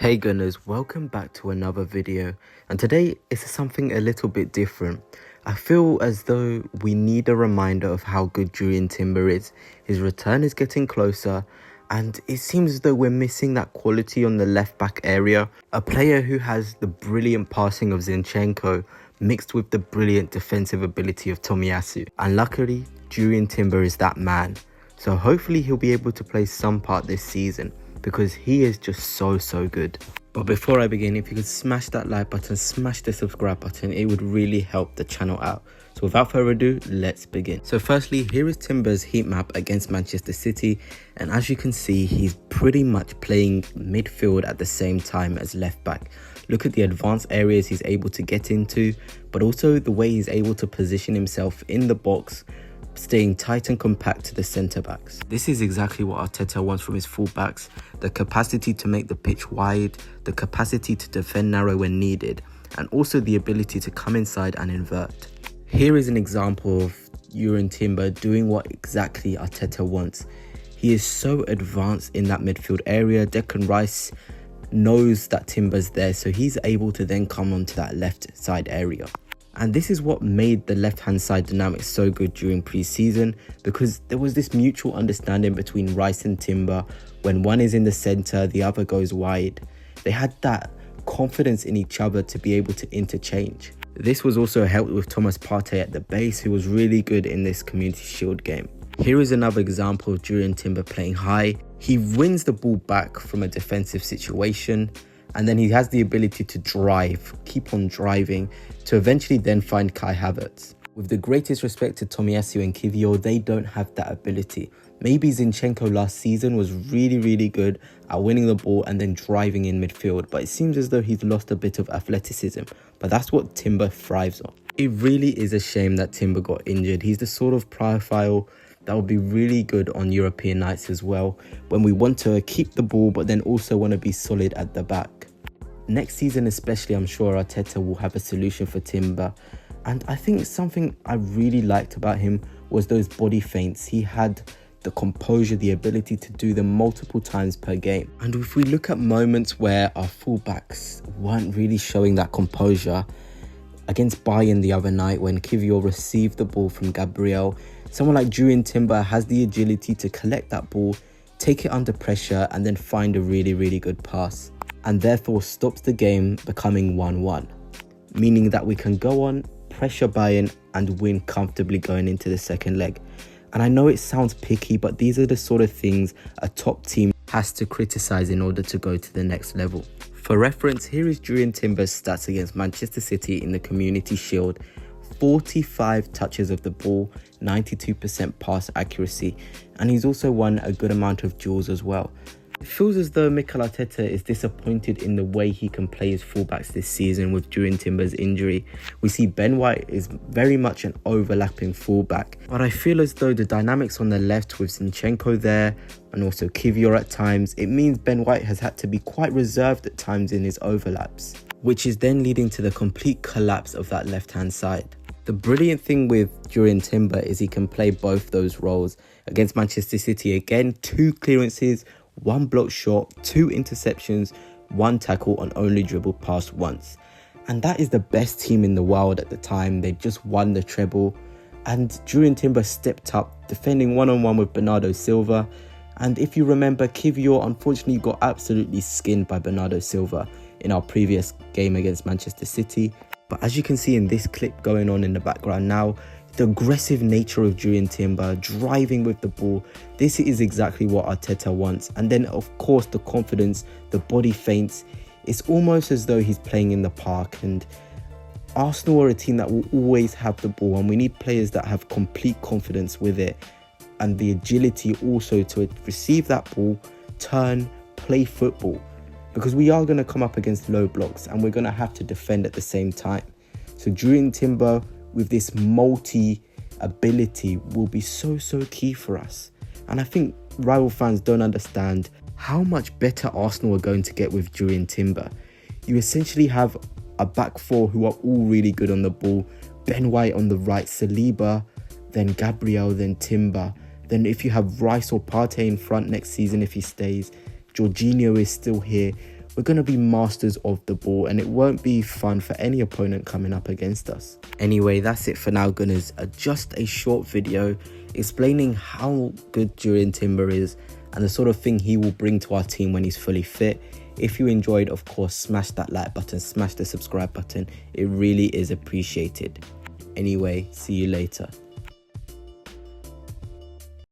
Hey gunners, welcome back to another video, and today is something a little bit different. I feel as though we need a reminder of how good Jurrien Timber is. His return is getting closer, and it seems as though we're missing that quality on the left back area. A player who has the brilliant passing of Zinchenko mixed with the brilliant defensive ability of Tomiyasu, and luckily Jurrien Timber is that man. So hopefully he'll be able to play some part this season, because he is just so good. But before I begin, if you could smash that like button, smash the subscribe button, it would really help the channel out. So without further ado, let's begin. So firstly, here is Timber's heat map against Manchester City, and as you can see, he's pretty much playing midfield at the same time as left back. Look at the advanced areas he's able to get into, but also the way he's able to position himself in the box, staying tight and compact to the centre backs. This is exactly what Arteta wants from his fullbacks: the capacity to make the pitch wide, the capacity to defend narrow when needed, and also the ability to come inside and invert. Here is an example of Jurrien Timber doing what exactly Arteta wants. He is so advanced in that midfield area. Declan Rice knows that Timber's there, so he's able to then come onto that left side area. And this is what made the left-hand side dynamic so good during pre-season, because there was this mutual understanding between Rice and Timber. When one is in the centre, the other goes wide. They had that confidence in each other to be able to interchange. This was also helped with Thomas Partey at the base, who was really good in this Community Shield game. Here is another example of Jurrien Timber playing high. He wins the ball back from a defensive situation, and then he has the ability to drive, keep on driving, to eventually then find Kai Havertz. With the greatest respect to Tomiyasu and Kiwior, they don't have that ability. Maybe Zinchenko last season was really good at winning the ball and then driving in midfield, but it seems as though he's lost a bit of athleticism. But that's what Timber thrives on. It really is a shame that Timber got injured. He's the sort of profile that would be really good on European nights as well, when we want to keep the ball but then also want to be solid at the back. Next season especially, I'm sure Arteta will have a solution for Timber, and I think something I really liked about him was those body feints. He had the composure, the ability to do them multiple times per game. And if we look at moments where our fullbacks weren't really showing that composure, against Bayern the other night when Kiwior received the ball from Gabriel, someone like Jurrien Timber has the agility to collect that ball, take it under pressure, and then find a really good pass, and therefore stops the game becoming 1-1, meaning that we can go on, pressure Bayern, and win comfortably going into the second leg. And I know it sounds picky, but these are the sort of things a top team has to criticise in order to go to the next level. For reference, here is Jurrien Timber's stats against Manchester City in the Community Shield: 45 touches of the ball, 92% pass accuracy, and he's also won a good amount of duels as well. It feels as though Mikel Arteta is disappointed in the way he can play his fullbacks this season with Jurrien Timber's injury. We see Ben White is very much an overlapping fullback, but I feel as though the dynamics on the left with Zinchenko there and also Kiwior at times, it means Ben White has had to be quite reserved at times in his overlaps, which is then leading to the complete collapse of that left-hand side. The brilliant thing with Jurrien Timber is he can play both those roles. Against Manchester City, again, 2 clearances, 1 block shot, 2 interceptions, 1 tackle, and only dribbled past once. And that is the best team in the world at the time. They just won the treble, and Jurrien Timber stepped up, defending one-on-one with Bernardo Silva. And if you remember, Kiwior unfortunately got absolutely skinned by Bernardo Silva in our previous game against Manchester City. But as you can see in this clip going on in the background now, the aggressive nature of Jurrien Timber, driving with the ball, this is exactly what Arteta wants. And then of course the confidence, the body feints, it's almost as though he's playing in the park. And Arsenal are a team that will always have the ball, and we need players that have complete confidence with it, and the agility also to receive that ball, turn, play football, because we are going to come up against low blocks and we're going to have to defend at the same time. So Jurrien Timber with this multi-ability will be so key for us. And I think rival fans don't understand how much better Arsenal are going to get with Jurrien Timber. You essentially have a back four who are all really good on the ball. Ben White on the right, Saliba, then Gabriel, then Timber. Then if you have Rice or Partey in front next season, if he stays, Jorginho is still here. we're going to be masters of the ball, and it won't be fun for any opponent coming up against us. Anyway, that's it for now, Gunners. Just a short video explaining how good Jurrien Timber is and the sort of thing he will bring to our team when he's fully fit. If you enjoyed, of course, smash that like button, smash the subscribe button. It really is appreciated. Anyway, see you later.